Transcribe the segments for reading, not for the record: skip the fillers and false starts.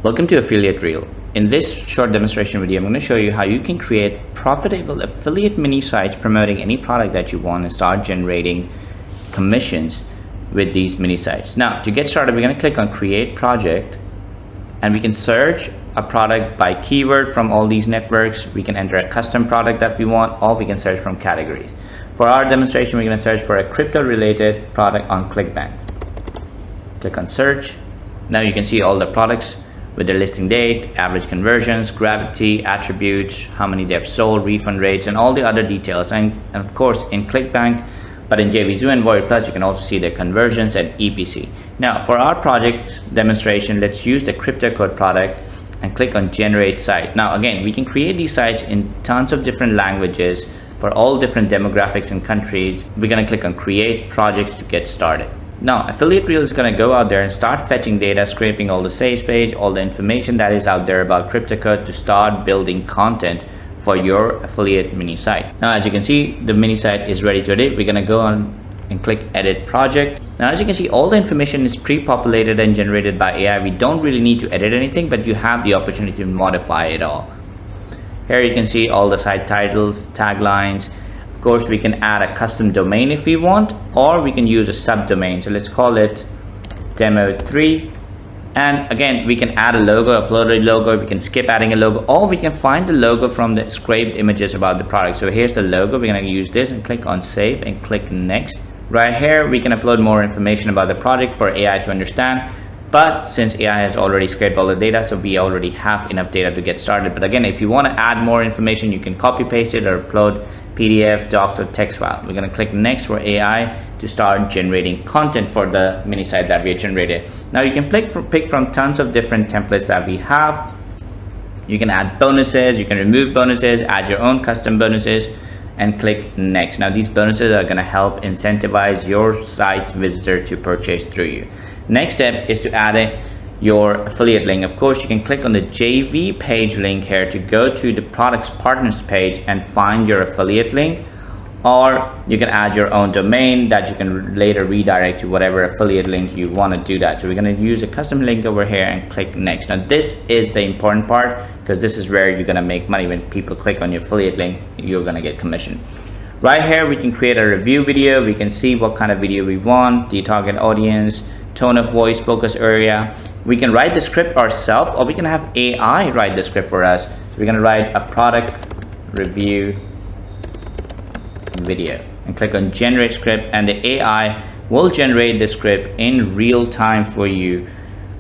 Welcome to Affiliate Reel. In this short demonstration video, I'm going to show you how you can create profitable affiliate mini sites promoting any product that you want and start generating commissions with these mini sites. Now, to get started, we're going to click on Create Project, and we can search a product by keyword from all these networks. We can enter a custom product that we want, or we can search from categories. For our demonstration, we're going to search for a crypto related product on ClickBank. Click on search. Now you can see all the products with their listing date, average conversions, gravity, attributes, how many they've sold, refund rates, and all the other details. And of course in ClickBank, but in JVZoo and Warrior Plus, you can also see the conversions and EPC. Now for our project demonstration, let's use the crypto code product and click on generate site. Now again, we can create these sites in tons of different languages for all different demographics and countries. We're going to click on create projects to get started. Now Affiliate Reel is going to go out there and start fetching data, scraping all the sales page, all the information that is out there about crypto code to start building content for your affiliate mini site. Now as you can see, the mini site is ready to edit. We're going to go on and click edit project. Now as you can see, all the information is pre-populated and generated by AI. We don't really need to edit anything, but you have the opportunity to modify it all. Here you can see all the site titles, taglines. Of course, we can add a custom domain if we want, or we can use a subdomain. So let's call it demo3. And again, we can add a logo, upload a logo, we can skip adding a logo, or we can find the logo from the scraped images about the product. So here's the logo. We're going to use this and click on save and click next. Right here, we can upload more information about the project for AI to understand. But since AI has already scraped all the data, so we already have enough data to get started. But again, if you want to add more information, you can copy paste it or upload PDF, docs, or text file. We're going to click next for AI to start generating content for the mini site that we generated. Now you can pick from tons of different templates that we have. You can add bonuses, you can remove bonuses, add your own custom bonuses, and click next. Now these bonuses are going to help incentivize your site's visitor to purchase through you. Next step is to add your affiliate link. Of course, you can click on the JV page link here to go to the products partners page and find your affiliate link, or you can add your own domain that you can later redirect to whatever affiliate link you want to do that. So we're going to use a custom link over here and click next. Now this is the important part, because this is where you're going to make money. When people click on your affiliate link, you're going to get commission. Right here, we can create a review video. We can see what kind of video we want, the target audience, tone of voice, focus area. We can write the script ourselves, or we can have AI write the script for us. So we're going to write a product review video and click on generate script, and the AI will generate the script in real time for you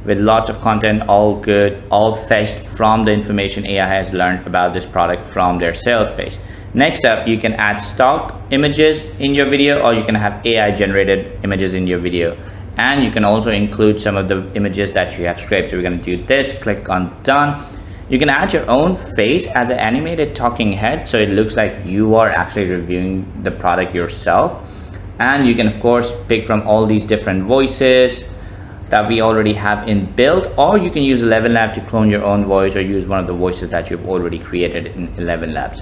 with lots of content, all good, all fetched from the information AI has learned about this product from their sales page. Next up, you can add stock images in your video, or you can have AI generated images in your video. And you can also include some of the images that you have scraped. So we're going to do this, click on done. You can add your own face as an animated talking head, so it looks like you are actually reviewing the product yourself. And you can of course pick from all these different voices that we already have inbuilt, or you can use 11 Labs to clone your own voice, or use one of the voices that you've already created in 11 Labs.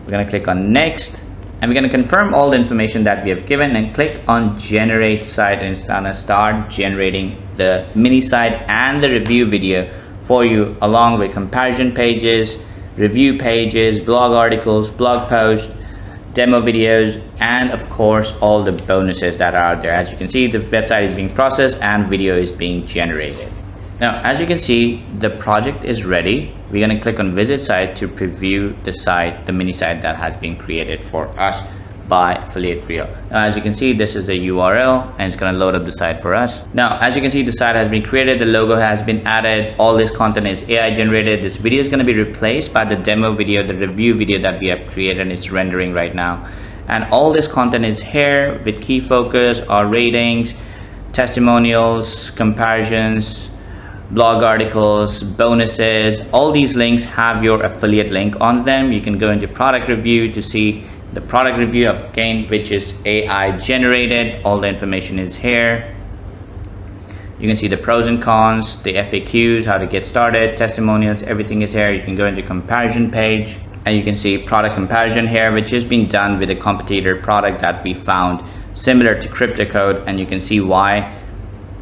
We're going to click on next, and we're going to confirm all the information that we have given and click on generate site, and it's going to start generating the mini site and the review video for you, along with comparison pages, review pages, blog articles, blog posts, demo videos, and of course all the bonuses that are out there. As you can see, the website is being processed and video is being generated. Now as you can see, the project is ready. We're going to click on visit site to preview the site, the mini site that has been created for us by Affiliate Reel. Now as you can see, this is the URL, and it's going to load up the site for us. Now as you can see, the site has been created, the logo has been added, all this content is AI generated. This video is going to be replaced by the demo video, the review video that we have created, and it's rendering right now. And all this content is here with key focus, our ratings, testimonials, comparisons, blog articles, bonuses. All these links have your affiliate link on them. You can go into product review to see the product review again, which is AI generated. All the information is here. You can see the pros and cons, the FAQs, how to get started, testimonials, everything is here. You can go into comparison page, and you can see product comparison here, which is being done with a competitor product that we found similar to crypto code, and you can see why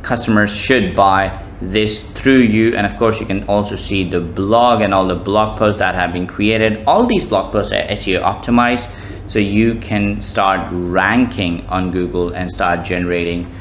customers should buy this through you. And of course, you can also see the blog and all the blog posts that have been created. All these blog posts are SEO optimized, so you can start ranking on Google and start generating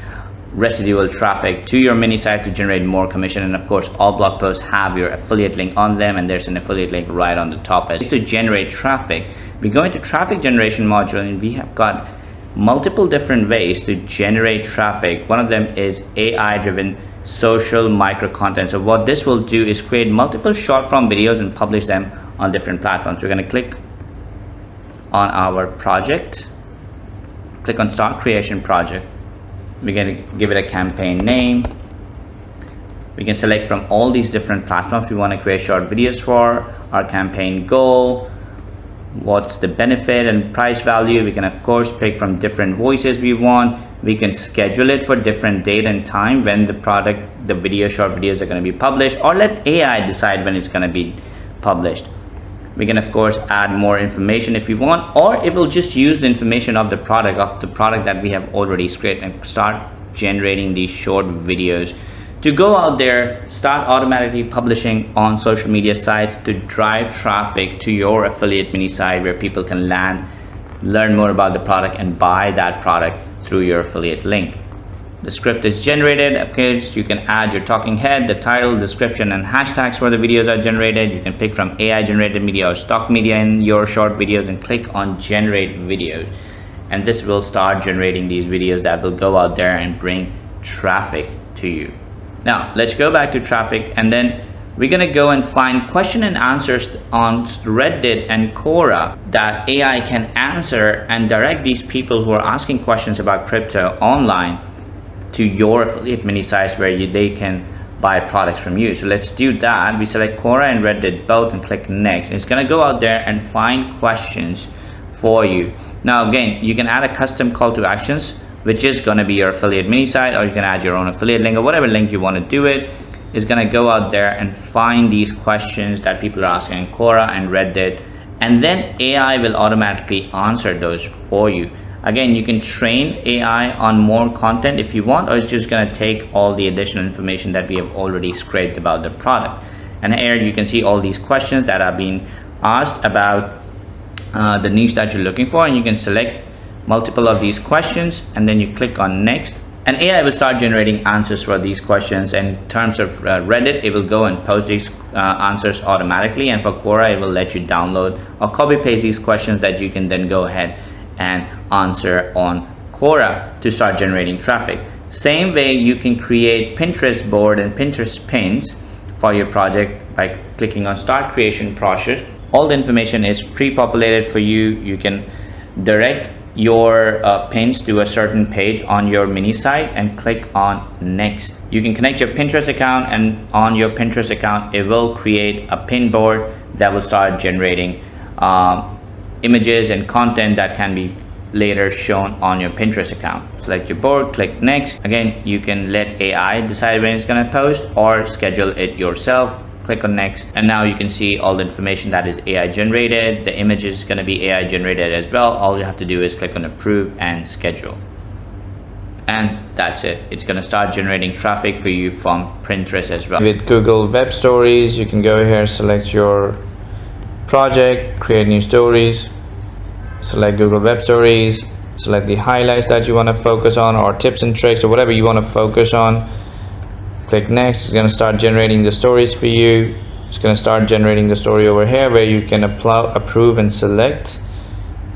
residual traffic to your mini site to generate more commission. And of course, all blog posts have your affiliate link on them, and there's an affiliate link right on the top. As to generate traffic, we go into traffic generation module, and we have got multiple different ways to generate traffic. One of them is AI driven social micro content. So what this will do is create multiple short form videos and publish them on different platforms. We're going to click on our project, click on start creation project. We're going to give it a campaign name. We can select from all these different platforms we want to create short videos for. Our campaign goal, what's the benefit and price value. We can of course pick from different voices we want. We can schedule it for different date and time when the short videos are going to be published, or let AI decide when it's going to be published. We can of course add more information if we want, or it will just use the information of the product that we have already created and start generating these short videos to go out there, start automatically publishing on social media sites to drive traffic to your affiliate mini site, where people can land, learn more about the product and buy that product through your affiliate link. The script is generated. Of course, you can add your talking head, the title, description, and hashtags for the videos are generated. You can pick from AI generated media or stock media in your short videos and click on generate videos. And this will start generating these videos that will go out there and bring traffic to you. Now, let's go back to traffic, and then we're going to go and find question and answers on Reddit and Quora that AI can answer and direct these people who are asking questions about crypto online to your affiliate mini sites where they can buy products from you. So let's do that. We select Quora and Reddit both and click next. It's going to go out there and find questions for you. Now again, you can add a custom call to actions, which is going to be your affiliate mini site, or you can add your own affiliate link or whatever link you want to do it. Is going to go out there and find these questions that people are asking in Quora and Reddit, and then AI will automatically answer those for you. Again, you can train AI on more content if you want, or it's just going to take all the additional information that we have already scraped about the product. And here you can see all these questions that are being asked about the niche that you're looking for, and you can select multiple of these questions and then you click on next, and AI will start generating answers for these questions. In terms of Reddit, it will go and post these answers automatically, and for Quora, it will let you download or copy paste these questions that you can then go ahead and answer on Quora to start generating traffic. Same way, you can create Pinterest board and Pinterest pins for your project by clicking on start creation process. All the information is pre-populated for you. You can direct your pins to a certain page on your mini site and click on next. You can connect your Pinterest account, and on your Pinterest account it will create a pin board that will start generating images and content that can be later shown on your Pinterest account. Select your board, click next. Again, you can let AI decide when it's going to post or schedule it yourself. Click on next, and now you can see all the information that is AI generated. The image is going to be AI generated as well. All you have to do is click on approve and schedule, and that's it. It's going to start generating traffic for you from Pinterest as well. With Google Web Stories, you can go here, select your project, create new stories, select Google Web Stories, select the highlights that you want to focus on, or tips and tricks, or whatever you want to focus on. Click next. It's going to start generating the stories for you. It's going to start generating the story over here where you can approve and select,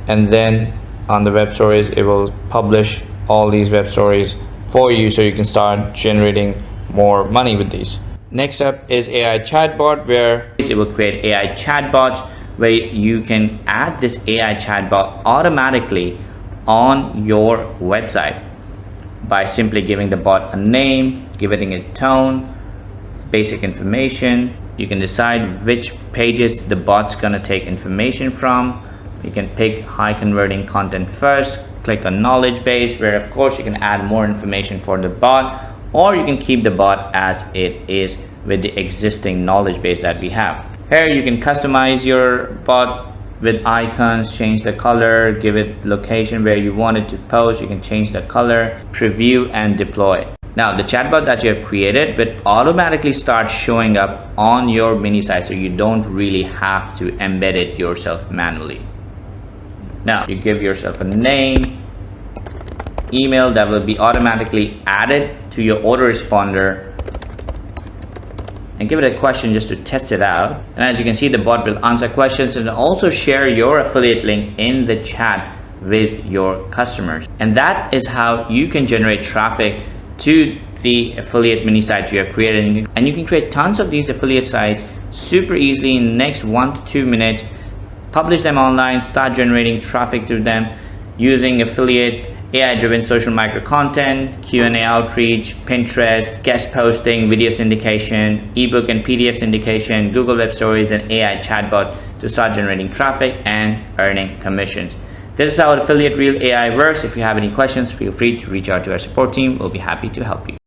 and then on the web stories it will publish all these web stories for you, so you can start generating more money with these. Next up is AI chatbot, where it will create AI chatbots where you can add this AI chatbot automatically on your website by simply giving the bot a name, giving it tone, basic information. You can decide which pages the bot's gonna take information from. You can pick high converting content first, click on knowledge base, where of course you can add more information for the bot, or you can keep the bot as it is with the existing knowledge base that we have. Here you can customize your bot with icons, change the color, give it location where you want it to post. You can change the color, preview and deploy. Now, the chatbot that you have created will automatically start showing up on your mini site, so you don't really have to embed it yourself manually. Now, you give yourself a name, email that will be automatically added to your autoresponder, and give it a question just to test it out. And as you can see, the bot will answer questions and also share your affiliate link in the chat with your customers. And that is how you can generate traffic to the affiliate mini site you have created. And you can create tons of these affiliate sites super easily in the next 1 to 2 minutes. Publish them online, start generating traffic through them using affiliate AI-driven social micro content, Q&A outreach, Pinterest, guest posting, video syndication, ebook and PDF syndication, Google Web Stories, and AI chatbot to start generating traffic and earning commissions. This is how Affiliate Real AI works. If you have any questions, feel free to reach out to our support team. We'll be happy to help you.